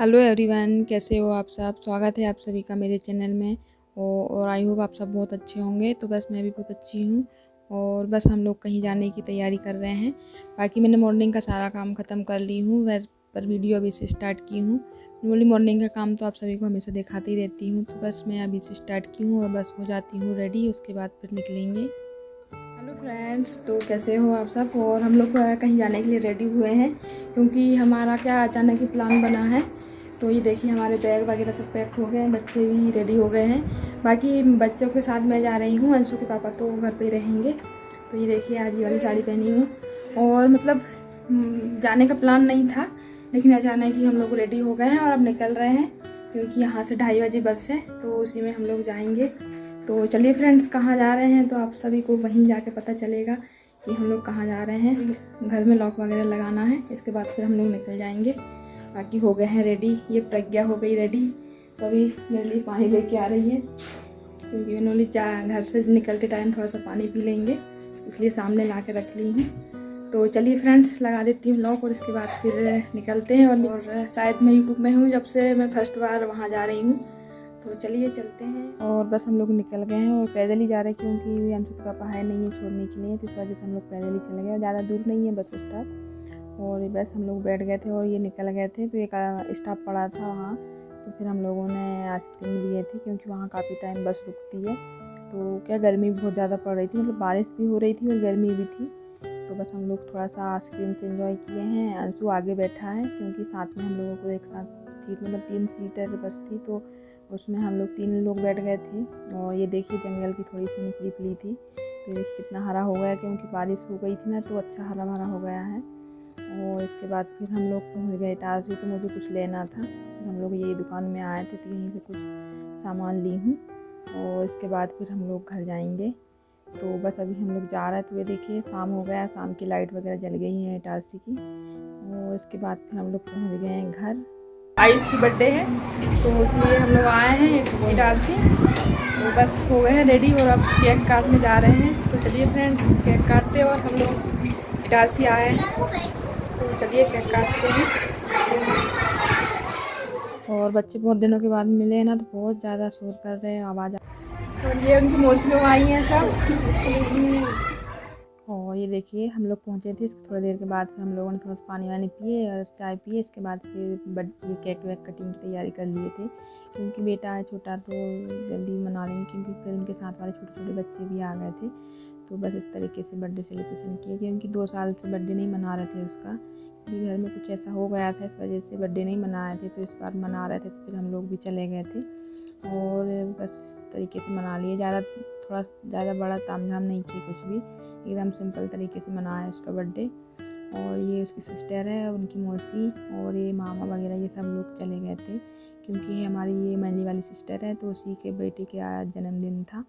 Hello everyone, कैसे हो आप सब। स्वागत है आप सभी का मेरे चैनल में। और आई होप आप सब बहुत अच्छे होंगे। तो बस मैं भी बहुत अच्छी हूँ। और बस हम लोग कहीं जाने की तैयारी कर रहे हैं। बाकी मैंने मॉर्निंग का सारा काम ख़त्म कर ली हूँ, वैसे पर वीडियो अभी से स्टार्ट की हूँ। नॉर्मली मॉर्निंग का काम तो आप सभी को हमेशा दिखाती रहती हूँ। तो बस मैं अभी से स्टार्ट की हूँ और बस हो जाती हूँ रेडी, उसके बाद फिर निकलेंगे। हेलो फ्रेंड्स, तो कैसे हो आप सब। और हम लोग कहीं जाने के लिए रेडी हुए हैं, क्योंकि हमारा क्या अचानक ही प्लान बना है। तो ये देखिए हमारे बैग वगैरह सब पैक हो गए हैं, बच्चे भी रेडी हो गए हैं। बाकी बच्चों के साथ मैं जा रही हूँ, अंशु के पापा तो घर पे रहेंगे। तो ये देखिए आज ये वाली साड़ी पहनी हूँ। और मतलब जाने का प्लान नहीं था, लेकिन अचानक ही हम लोग रेडी हो गए हैं और अब निकल रहे हैं, क्योंकि यहाँ से 2:30 बजे बस है, तो उसी में हम लोग जाएंगे। तो चलिए फ्रेंड्स, कहाँ जा रहे हैं तो आप सभी को वहीं जाके पता चलेगा कि हम लोग कहाँ जा रहे हैं। घर में लॉक वगैरह लगाना है, इसके बाद फिर हम लोग निकल जाएंगे। बाकी हो गए हैं रेडी, ये प्रज्ञा हो गई रेडी, तो अभी मेरे लिए पानी लेके आ रही है, क्योंकि मैंने बोली घर से निकलते टाइम थोड़ा सा पानी पी लेंगे, इसलिए सामने ला के रख ली हूँ। तो चलिए फ्रेंड्स, लगा देती हूँ लॉक और इसके बाद फिर निकलते हैं। और शायद मैं यूट्यूब में हूँ जब से मैं फर्स्ट बार वहाँ जा रही हूँ। तो चलिए चलते हैं। और बस हम लोग निकल गए हैं और पैदल ही जा रहे हैं, क्योंकि अंशु के पापा है नहीं है छोड़ने के लिए, तो इस वजह से हम लोग पैदल ही चले गए। और ज़्यादा दूर नहीं है बस स्टॉप। और बस हम लोग बैठ गए थे और ये निकल गए थे। तो एक स्टॉप पड़ा था वहाँ, तो फिर हम लोगों ने आइसक्रीम लिए थे, क्योंकि वहाँ काफ़ी टाइम बस रुकती है। तो क्या गर्मी बहुत ज़्यादा पड़ रही थी, मतलब बारिश भी हो रही थी और गर्मी भी थी। तो बस हम लोग थोड़ा सा आइसक्रीम से एंजॉय किए हैं। अंशु आगे बैठा है, क्योंकि साथ में हम लोगों को एक साथ सीट, मतलब 3 सीटर बस थी, तो उसमें हम लोग 3 लोग बैठ गए थे। और ये देखिए जंगल की थोड़ी सी निकली पली थी, तो कितना हरा हो गया, क्योंकि बारिश हो गई थी ना, तो अच्छा हरा भरा हो गया है। और इसके बाद फिर हम लोग पहुँच गए इटारसी। तो मुझे कुछ लेना था, फिर हम लोग यही दुकान में आए थे, तो यहीं से कुछ सामान ली हूँ। और इसके बाद फिर हम लोग घर जाएंगे। तो बस अभी हम लोग जा रहे हैं। तो ये देखिए शाम हो गया, शाम की लाइट वगैरह जल गई है इटारसी की। और इसके बाद फिर हम लोग पहुँच गए हैं घर। आयुष की बर्थडे है, तो इसलिए हम लोग आए हैं इटारसी। तो बस हो गए हैं रेडी और अब केक काटने जा रहे हैं। तो चलिए फ्रेंड्स, केक काटते और हम लोग इटारसी आए हैं, तो चलिए केक काटते हैं। और बच्चे बहुत दिनों के बाद मिले हैं ना, तो बहुत ज़्यादा शोर कर रहे हैं, आवाज़। और ये उनकी मौसी लोग आई हैं सब। और ये देखिए हम लोग पहुँचे थे, इसके थोड़ी देर के बाद फिर हम लोगों ने थोड़ा सा पानी वानी पिए और चाय पिए। इसके बाद फिर ये केक वेक कटिंग की तैयारी कर लिए थे, क्योंकि बेटा है छोटा, तो जल्दी मना लेंगे, क्योंकि फिर उनके साथ वाले छोटे छोटे बच्चे भी आ गए थे। तो बस इस तरीके से बर्थडे सेलिब्रेशन किए, क्योंकि 2 साल से बर्थडे नहीं मना रहे थे उसका, क्योंकि घर में कुछ ऐसा हो गया था, इस वजह से बर्थडे नहीं मनाए थे। तो इस बार मना रहे थे, तो फिर हम लोग भी चले गए थे और बस इस तरीके से मना लिए। थोड़ा ज़्यादा बड़ा तामझाम नहीं किए, कुछ भी एकदम सिंपल तरीके से मनाया उसका बर्थडे। और ये उसकी सिस्टर है, उनकी मौसी और ये मामा वगैरह, ये सब लोग चले गए थे, क्योंकि हमारी ये मैली वाली सिस्टर है, तो उसी के बेटे के आज जन्मदिन था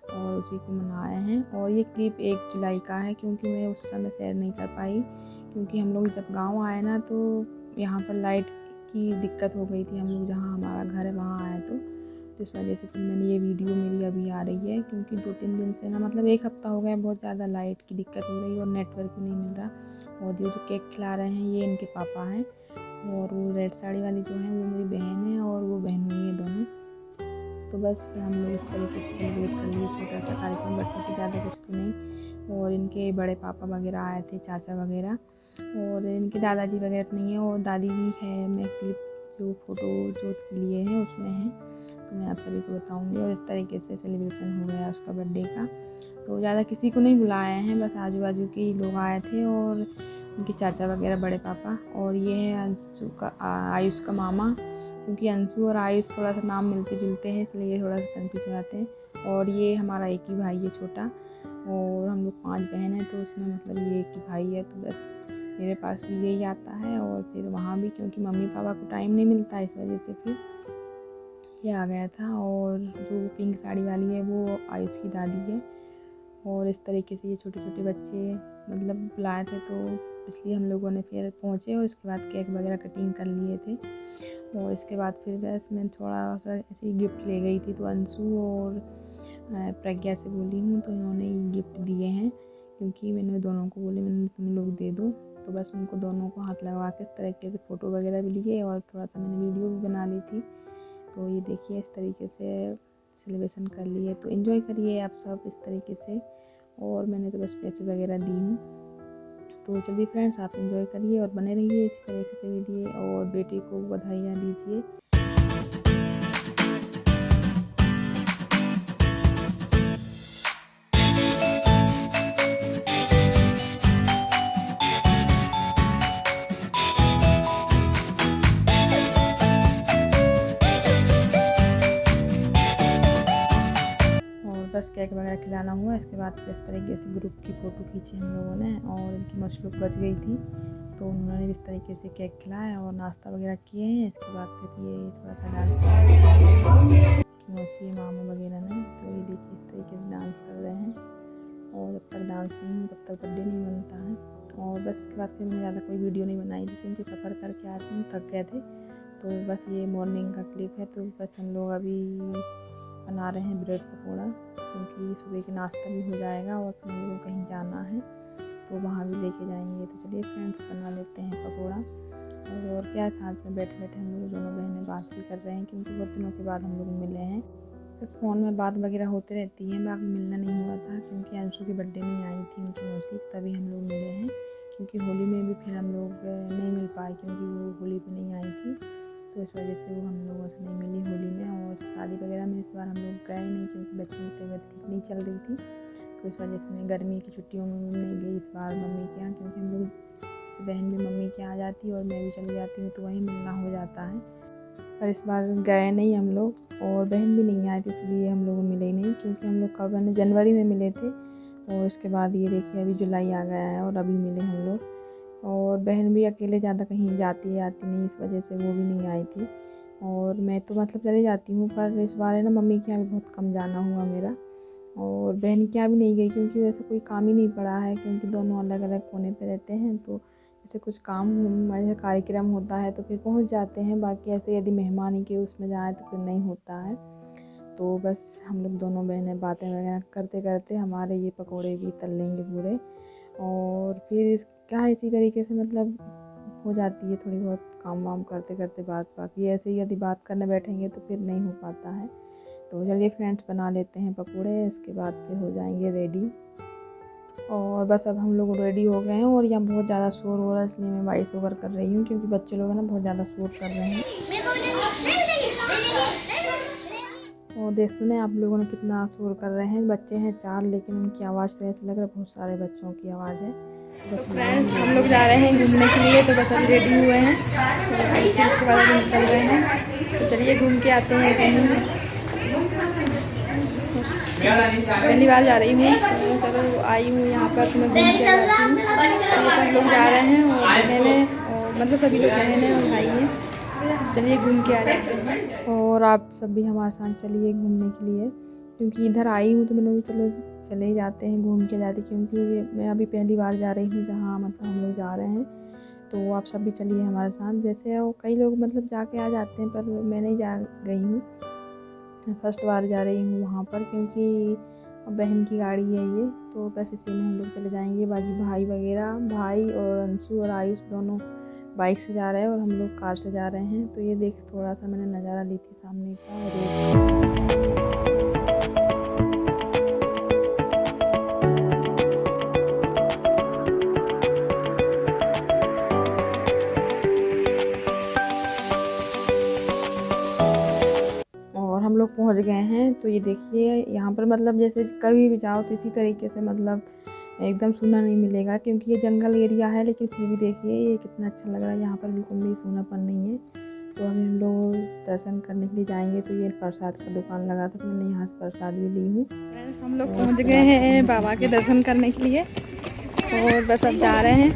और उसी को मनाए हैं। और ये क्लिप 1 जुलाई का है, क्योंकि मैं उस समय शेयर नहीं कर पाई, क्योंकि हम लोग जब गाँव आए ना, तो यहाँ पर लाइट की दिक्कत हो गई थी। हम लोग जहाँ हमारा घर है वहाँ आए, तो इस वजह से फिर मैंने ये वीडियो मेरी अभी आ रही है, क्योंकि 2-3 दिन से ना, मतलब 1 हफ्ता हो गया, बहुत ज़्यादा लाइट की दिक्कत हो रही है और नेटवर्क भी नहीं मिल रहा। और जो केक खिला रहे हैं ये इनके पापा हैं, और वो रेड साड़ी वाली जो है वो मेरी बहन है, और वो बहन हुई है दोनों। तो बस हम लोग इस तरीके से सेलिब्रेट कर लिए, छोटा सा कार्यक्रम, बट ज़्यादा कुछ तो नहीं। और इनके बड़े पापा वगैरह आए थे, चाचा वगैरह, और इनके दादाजी वगैरह तो नहीं है, और दादी भी है। मैं क्लिप जो फ़ोटो जो लिए हैं उसमें है, तो मैं आप सभी को बताऊंगी। और इस तरीके से सेलिब्रेशन हो गया उसका बर्थडे का। तो ज़्यादा किसी को नहीं बुलाए हैं, बस आजू बाजू के ही लोग आए थे, और उनके चाचा वगैरह, बड़े पापा। और ये है अंशु का, आयुष का मामा, क्योंकि अंशु और आयुष थोड़ा सा नाम मिलते जुलते हैं, इसलिए थोड़ा सा कन्फ्यूज हो जाते हैं। और ये हमारा एक ही भाई है छोटा, और हम लोग 5 बहन हैं, तो उसमें मतलब ये एक ही भाई है। तो बस मेरे पास भी यही आता है, और फिर वहाँ भी, क्योंकि मम्मी पापा को टाइम नहीं मिलता, इस वजह से फिर ये आ गया था। और जो पिंक साड़ी वाली है वो आयुष की दादी है। और इस तरीके से ये छोटे छोटे बच्चे मतलब बुलाए थे, तो इसलिए हम लोगों ने फिर पहुँचे, और इसके बाद केक वगैरह कटिंग कर लिए थे। और इसके बाद फिर बस मैं थोड़ा सा ऐसे ही गिफ्ट ले गई थी, तो अंशु और प्रज्ञा से बोली हूँ, तो इन्होंने ये गिफ्ट दिए हैं, क्योंकि मैंने दोनों को बोले, मैंने तुम लोग दे दो। तो बस उनको दोनों को हाथ लगवा के इस तरीके से फ़ोटो वगैरह भी लिए और थोड़ा सा मैंने वीडियो भी बना ली थी। तो ये देखिए इस तरीके से सेलिब्रेशन कर लिए। तो एंजॉय करिए आप सब इस तरीके से, और मैंने तो बस पैसे वगैरह दी हूँ। तो चलिए फ्रेंड्स, आप एंजॉय करिए और बने रहिए इस तरीके से वीडियो, और बेटे को बधाइयाँ दीजिए। बस केक वगैरह खिलाना हुआ। इसके बाद फिर इस तरीके से ग्रुप की फ़ोटो खींची हम लोगों ने, और इनकी मशरूफ बच गई थी तो उन्होंने भी इस तरीके से केक खिलाया और नाश्ता वगैरह किए हैं। इसके बाद फिर ये थोड़ा सा डांस मौसी मामू वगैरह ने, तो ये देखिए इस तरीके से डांस कर रहे हैं। और जब तक डांस नहीं हो तब तक बर्थडे नहीं बनता है। और बस इसके बाद फिर मैंने ज़्यादा कोई वीडियो नहीं बनाई थी क्योंकि सफ़र करके आते हैं, थक गए थे। तो बस ये मॉर्निंग का क्लिप है। तो बस हम लोग अभी बना रहे हैं ब्रेड पकौड़ा, क्योंकि सुबह के नाश्ता भी हो जाएगा और फिर हम लोगों को कहीं जाना है तो वहाँ भी लेके जाएंगे। तो चलिए फ्रेंड्स, बना लेते हैं पकौड़ा। और क्या, साथ में बैठे बैठे हम लोग दोनों बहनें बात भी कर रहे हैं, क्योंकि बहुत दिनों के बाद हम लोग मिले हैं। बस फ़ोन में बात वगैरह होती रहती है, बाकी मिलना नहीं हुआ था क्योंकि अंशु के बर्थडे में आई थी उनकी मौसी, तभी हम लोग मिले हैं। क्योंकि होली में भी फिर हम लोग नहीं मिल पाए क्योंकि वो होली पे नहीं आई थी, तो इस वजह से वो हम लोगों से नहीं मिली होली में। और शादी वगैरह में इस बार हम लोग गए नहीं क्योंकि बच्चों की तबीयत ठीक नहीं चल रही थी, तो इस वजह से मैं गर्मी की छुट्टियों में नहीं गई इस बार मम्मी के यहाँ, क्योंकि हम लोग से बहन भी मम्मी के यहाँ आ जाती और मैं भी चली जाती हूँ तो वहीं मिलना हो जाता है। पर इस बार गए नहीं हम लोग, और बहन भी नहीं आई थी इसलिए हम लोग मिले नहीं, क्योंकि हम लोग कब जनवरी में मिले थे। और उसके बाद ये देखिए अभी जुलाई आ गया है और अभी मिले हम लोग। और बहन भी अकेले ज़्यादा कहीं जाती है आती नहीं, इस वजह से वो भी नहीं आई थी। और मैं तो मतलब चली जाती हूँ, पर इस बार है ना मम्मी के यहाँ भी बहुत कम जाना हुआ मेरा, और बहन के यहाँ भी नहीं गई क्योंकि वैसे कोई काम ही नहीं पड़ा है, क्योंकि दोनों अलग अलग कोने पे रहते हैं। तो जैसे कुछ काम ऐसे कार्यक्रम होता है तो फिर पहुँच जाते हैं, बाकी ऐसे यदि मेहमान ही के उसमें जाए तो फिर नहीं होता है। तो बस हम लोग दोनों बहनें बातें वगैरह करते करते हमारे ये पकौड़े भी तल लेंगे पूरे, और फिर क्या है इसी तरीके से मतलब हो जाती है थोड़ी बहुत काम वाम करते करते बात। बाकी ऐसे ही यदि बात करने बैठेंगे तो फिर नहीं हो पाता है। तो चलिए फ्रेंड्स, बना लेते हैं पकौड़े, इसके बाद फिर हो जाएंगे रेडी। और बस अब हम लोग रेडी हो गए हैं, और यहाँ बहुत ज़्यादा शोर हो रहा है इसलिए मैं वॉइस ओवर कर रही हूँ, क्योंकि बच्चे लोग हैं ना बहुत ज़्यादा शोर कर रहे हैं। और देख सुने आप लोगों ने कितना शोर कर रहे हैं। बच्चे हैं 4, लेकिन उनकी आवाज़ से ऐसा लग रहा है बहुत सारे बच्चों की आवाज़ है। तो फ्रेंड्स, हम लोग जा रहे हैं घूमने के लिए, तो बस अभी रेडी हुए हैं तो इसके बाद अभी निकल रहे हैं। तो चलिए घूम के आते हैं कहीं। पहली बार जा रही हूँ, तो चलो आई हूँ यहाँ पर तो मैं घूम के आती हूँ। तो सब लोग जा रहे हैं और बहनें, और मतलब सभी लोग बहनें और भाई हैं। चलिए घूम के आ जाते हैं, और आप सब भी हमारे साथ चलिए घूमने के लिए, क्योंकि इधर आई हूँ तो मैंने चलो चले जाते हैं घूम के जाते, क्योंकि मैं अभी पहली बार जा रही हूँ जहाँ मतलब हम लोग जा रहे हैं। तो आप सब भी चलिए हमारे साथ। जैसे वो कई लोग मतलब जाके आ जाते हैं, पर मैं नहीं जा रही हूँ, फर्स्ट बार जा रही हूँ वहाँ पर, क्योंकि बहन की गाड़ी है ये, तो बस इसी में हम लोग चले जाएंगे। बाकी भाई वगैरह, भाई और अंशु और आयुष दोनों बाइक से जा रहे हैं और हम लोग कार से जा रहे हैं। तो ये देख थोड़ा सा मैंने नज़ारा ली थी सामने का। और हम लोग पहुंच गए हैं। तो ये देखिए यहाँ पर मतलब जैसे कभी भी जाओ तो इसी तरीके से मतलब एकदम सूना नहीं मिलेगा, क्योंकि ये जंगल एरिया है, लेकिन फिर भी देखिए ये कितना अच्छा लग रहा है। यहाँ पर बिल्कुल भी सूनापन नहीं है। तो अभी हम लोग दर्शन करने के लिए जाएंगे, तो ये प्रसाद का दुकान लगा था तो मैंने यहाँ से प्रसाद भी ली हूँ। हम लोग पहुँच गए हैं बाबा के दर्शन करने के लिए, और बस अब जा रहे हैं।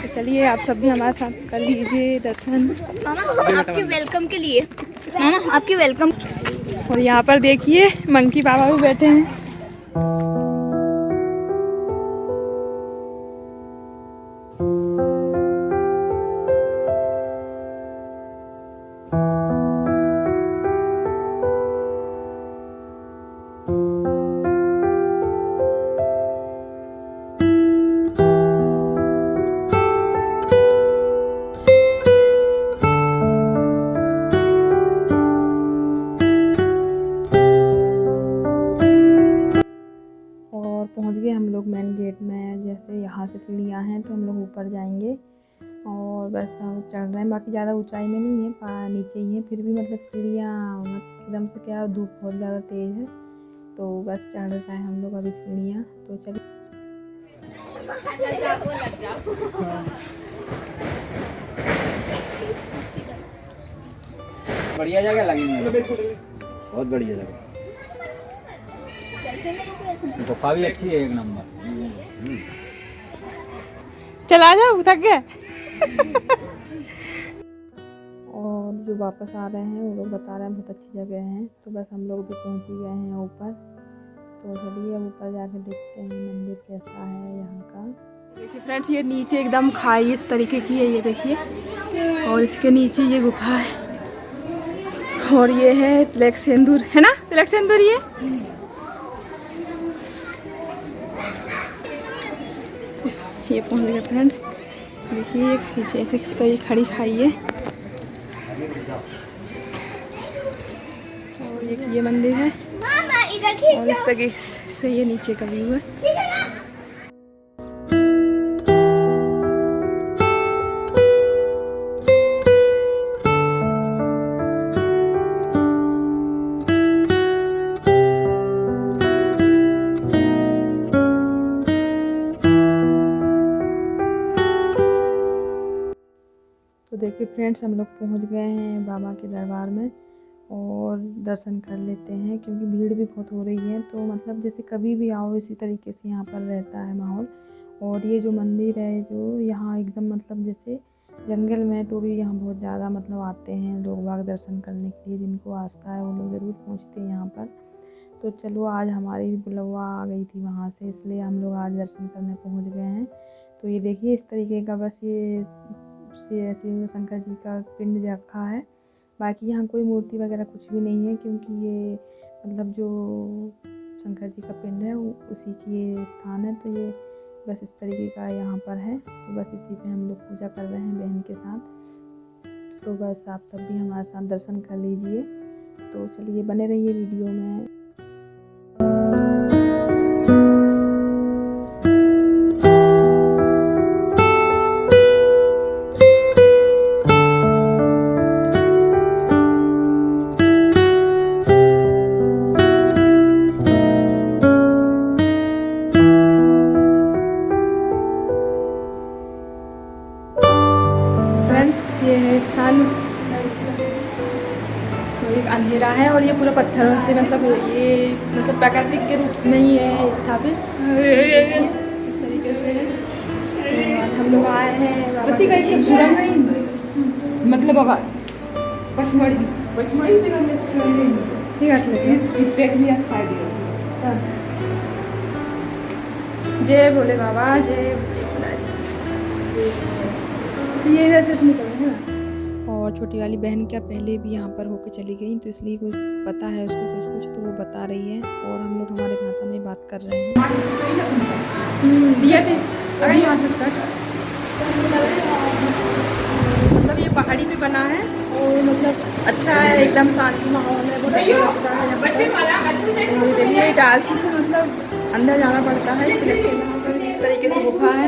तो चलिए आप सब भी हमारे साथ कर लीजिए दर्शन। आपके वेलकम के लिए ना आपकी वेलकम। और यहाँ पर देखिए मंकी बाबा भी बैठे हैं। लोग मेन गेट में, जैसे यहाँ से सीढ़ियाँ हैं तो हम लोग ऊपर जाएंगे और बस हम चढ़ रहे हैं। बाकी ज़्यादा ऊंचाई में नहीं है, नीचे ही है, फिर भी मतलब सीढ़ियाँ एकदम से क्या, धूप बहुत ज़्यादा तेज़ है तो बस चढ़ रहे हैं हम लोग अभी सीढ़ियाँ। तो चलिए बढ़िया जगह लगी मुझे, बहुत बढ़िया जगह, गुफा भी अच्छी है, एक नंबर। चला जाओ, थक गए। और जो वापस आ रहे हैं वो लोग बता रहे हैं बहुत अच्छी जगह है। तो बस हम लोग भी पहुंच ही गए हैं ऊपर। तो चलिए अब ऊपर जाके देखते हैं मंदिर कैसा है यहाँ का। देखिए फ्रेंड्स, ये नीचे एकदम खाई इस तरीके की है, ये देखिए, और इसके नीचे ये गुफा है और ये है तिलक सिंदूर, है ना, तिलक सिंदूर। ये पहुंच गए फ्रेंड्स, देखिए पीछे ऐसे किस तरह खड़ी खाई है। और ये मंदिर है और इस तरीके से ये नीचे का व्यू है। तो देखिए फ्रेंड्स, हम लोग पहुंच गए हैं बाबा के दरबार में और दर्शन कर लेते हैं, क्योंकि भीड़ भी बहुत हो रही है। तो मतलब जैसे कभी भी आओ इसी तरीके से यहाँ पर रहता है माहौल। और ये जो मंदिर है जो यहाँ एकदम मतलब जैसे जंगल में, तो भी यहाँ बहुत ज़्यादा मतलब आते हैं लोग बाग दर्शन करने के लिए। जिनको आस्था है वो लोग ज़रूर पहुँचते हैं यहाँ पर। तो चलो, आज हमारी भी बुलवा आ गई थी वहाँ से, इसलिए हम लोग आज दर्शन करने पहुँच गए हैं। तो ये देखिए इस तरीके का बस ये शिव शंकर जी का पिंड रखा है। बाकी यहाँ कोई मूर्ति वगैरह कुछ भी नहीं है, क्योंकि ये मतलब जो शंकर जी का पिंड है उसी की ये स्थान है। तो ये बस इस तरीके का यहाँ पर है। तो बस इसी पे हम लोग पूजा कर रहे हैं बहन के साथ। तो बस आप सब भी हमारे साथ दर्शन कर लीजिए। तो चलिए बने रहिए वीडियो में। ये है स्थान, तो एक अंधेरा है और ये पूरा पत्थरों से मतलब ये मतलब प्राकृतिक के रूप में ही है स्थापित इस तरीके से। और हम लोग आए हैं मतलब पचमढ़ी जय भोले बाबा, जय ये इधर से निकल रहे हैं। और छोटी वाली बहन क्या पहले भी यहाँ पर होकर चली गई, तो इसलिए कुछ पता है उसको कुछ कुछ, तो वो बता रही है और हम लोग हमारे भाषा में बात कर रहे हैं। मतलब ये पहाड़ी पे बना है और मतलब अच्छा है, एकदम शांति माहौल है, बहुत अच्छा लगता है। देखिए डालसी से मतलब अंदर जाना पड़ता है। इस तरीके से गुफा है,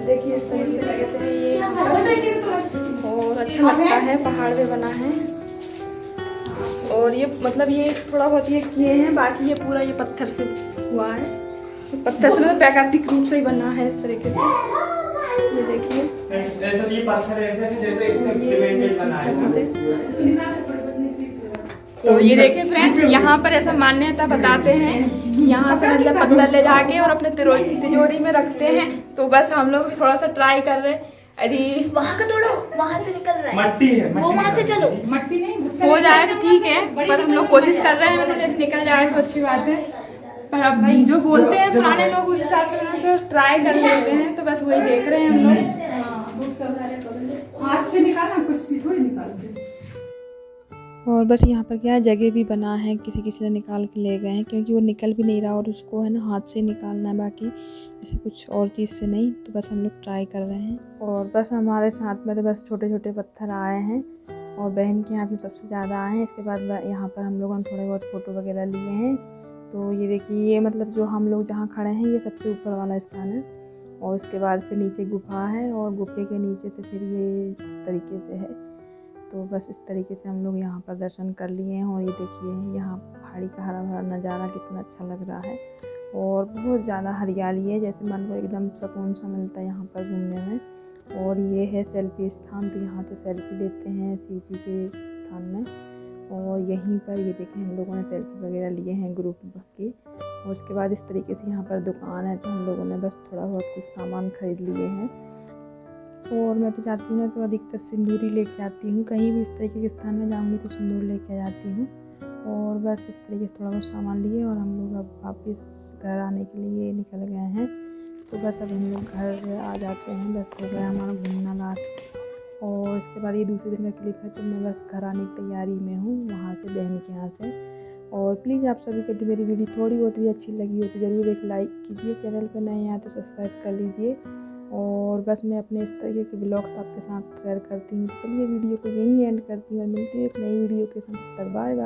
देखिए इस तरीके से ये और अच्छा लगता है, पहाड़ पे बना है। और ये मतलब ये थोड़ा बहुत ये किए हैं, बाकी ये पूरा ये पत्थर से हुआ है। पत्थर से मतलब प्राकृतिक रूप से ही बना है इस तरीके से। ये देखिए तो ये देखिए फ्रेंड्स, यहाँ पर ऐसा मान्यता बताते हैं कि यहाँ से मतलब पत्थर ले जाके और अपने तिजोरी में रखते हैं। तो बस हम लोग थोड़ा सा ट्राई कर रहे हैं। अरे वहाँ का तोड़ो, वहाँ से निकल रहा है, मट्टी है, वो वहाँ से चलो। मट्टी नहीं हो जाए तो ठीक है, पर हम लोग कोशिश कर रहे हैं, मतलब निकल जाए तो अच्छी बात है। पर अब भाई जो बोलते हैं पुराने लोग उस हिसाब से तो ट्राई कर लेते हैं। तो बस वही देख रहे हैं हम लोग। हाथ से निकालना कुछ थोड़ी निकालते। और बस यहाँ पर क्या है, जगह भी बना है, किसी किसी ने निकाल के ले गए हैं, क्योंकि वो निकल भी नहीं रहा और उसको है ना हाथ से निकालना है, बाकी जैसे कुछ और चीज़ से नहीं। तो बस हम लोग ट्राई कर रहे हैं। और बस हमारे साथ में तो बस छोटे छोटे पत्थर आए हैं और बहन के हाथ में सबसे ज़्यादा आए हैं। इसके बाद यहाँ पर हम लोगों ने थोड़े बहुत फ़ोटो वगैरह लिए हैं। तो ये देखिए, ये मतलब जो हम लोग जहाँ खड़े हैं ये सबसे ऊपर वाला स्थान है, और उसके बाद फिर नीचे गुफा है, और गुफे के नीचे से फिर ये इस तरीके से है। तो बस इस तरीके से हम लोग यहाँ पर दर्शन कर लिए हैं। और ये देखिए, यहाँ पहाड़ी का हरा भरा नज़ारा कितना अच्छा लग रहा है, और बहुत ज़्यादा हरियाली है, जैसे मन को एकदम सुकून सा मिलता है यहाँ पर घूमने में। और ये है सेल्फी स्थान, तो यहाँ से सेल्फी लेते हैं शिव जी के स्थान में। और यहीं पर ये देखें, हम लोगों ने सेल्फी वगैरह लिए हैं ग्रुप के। और उसके बाद इस तरीके से यहाँ पर दुकान है, तो हम लोगों ने बस थोड़ा बहुत कुछ सामान खरीद लिए हैं। और मैं तो जाती हूँ ना, तो अधिकतर सिंदूर ही लेके आती हूँ। कहीं भी इस तरीके के स्थान में जाऊँगी तो सिंदूर लेके जाती हूँ। और बस इस तरीके से थोड़ा बहुत सामान लिए, और हम लोग अब वापस घर आने के लिए निकल गए हैं। तो बस अब हम लोग घर आ जाते हैं, बस हो गया हमारा घूमना लास्ट। और इसके बाद ये दूसरे दिन का क्लिप है, तो मैं बस घर आने की तैयारी में हूँ वहाँ से, बहन के यहाँ से। और प्लीज़ आप सभी को तो मेरी वीडियो थोड़ी बहुत भी अच्छी लगी हो तो ज़रूर एक लाइक कीजिए, चैनल पर नए हैं तो सब्सक्राइब कर लीजिए। और बस मैं अपने इस तरीके के ब्लॉग्स आपके साथ शेयर करती हूँ। चलिए वीडियो को यहीं एंड करती हूँ, और मिलती हूँ एक नई वीडियो के साथ। तब तक बाय बाय।